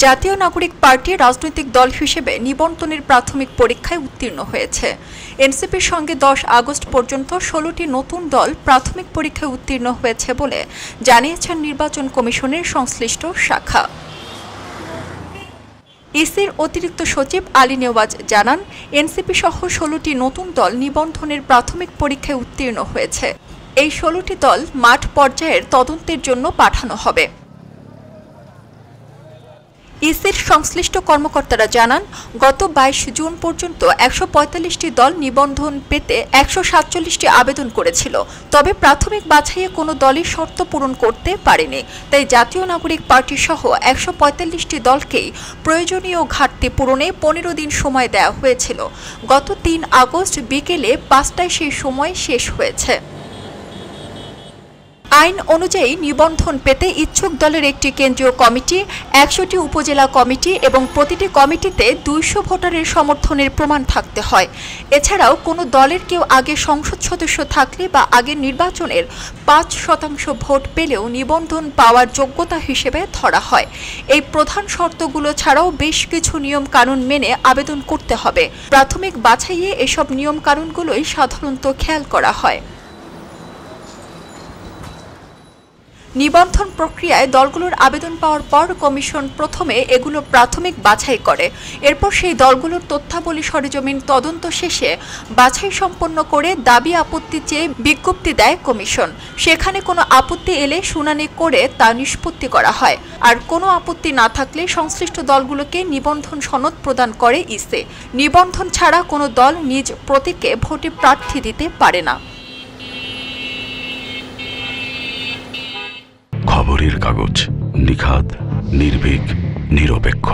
জাতীয় নাগরিক পার্টি রাজনৈতিক দল হিসেবে নিবন্ধনের প্রাথমিক পরীক্ষায় উত্তীর্ণ হয়েছে। এনসিপির সঙ্গে 10 আগস্ট পর্যন্ত 16টি নতুন দল প্রাথমিক পরীক্ষায় উত্তীর্ণ হয়েছে বলে জানিয়েছেন নির্বাচন কমিশনের সংশ্লিষ্ট শাখা। ইসির অতিরিক্ত সচিব আলী নেওয়াজ জানান, এনসিপি সহ 16টি নতুন দল নিবন্ধনের প্রাথমিক পরীক্ষায় উত্তীর্ণ হয়েছে। এই 16টি দল মাঠ পর্যায়ের তদন্তের জন্য পাঠানো হবে। ইসির সংশ্লিষ্ট কর্মকর্তারা জানান, গত 22 জুন পর্যন্ত 145টি দল নিবন্ধন পেতে 147টি আবেদন করেছিল। তবে প্রাথমিক বাছাইয়ে কোনো দলই শর্ত পূরণ করতে পারেনি। তাই জাতীয় নাগরিক পার্টি সহ 145টি দলকেই প্রয়োজনীয় ঘাটতি পূরণে 15 দিন সময় দেওয়া হয়েছিল। গত 3 আগস্ট বিকেলে 5টায় সেই সময় শেষ হয়েছে। আইন অনুযায়ী নিবন্ধন পেতে ইচ্ছুক দলের একটি কেন্দ্রীয় কমিটি, 100টি উপজেলা কমিটি এবং প্রতিটি কমিটিতে 200 ভোটারের সমর্থনের প্রমাণ থাকতে হয়। এছাড়াও কোনো দলের কেউ আগে সংসদ সদস্য থাকলে বা আগের নির্বাচনের 5% ভোট পেলেও নিবন্ধন পাওয়ার যোগ্যতা হিসেবে ধরা হয়। এই প্রধান শর্তগুলো ছাড়াও বেশ কিছু নিয়ম কানুন মেনে আবেদন করতে হবে। প্রাথমিক বাছাইয়ে এসব নিয়ম কানুনগুলোই সাধারণত খেয়াল করা হয়। নিবন্ধন প্রক্রিয়ায় দলগুলোর আবেদন পাওয়ার পর কমিশন প্রথমে এগুলো প্রাথমিক বাছাই করে। এরপর সেই দলগুলোর তথ্যাবলী সরেজমিন তদন্ত শেষে বাছাই সম্পন্ন করে দাবি আপত্তি চেয়ে বিজ্ঞপ্তি দেয় কমিশন। সেখানে কোনো আপত্তি এলে শুনানি করে তা নিষ্পত্তি করা হয়। আর কোনো আপত্তি না থাকলে সংশ্লিষ্ট দলগুলোকে নিবন্ধন সনদ প্রদান করে ইসি। নিবন্ধন ছাড়া কোনো দল নিজ প্রতীকে ভোটে প্রার্থী দিতে পারে না। খবরের কাগজ, নিখাদ, নির্ভীক, নিরপেক্ষ।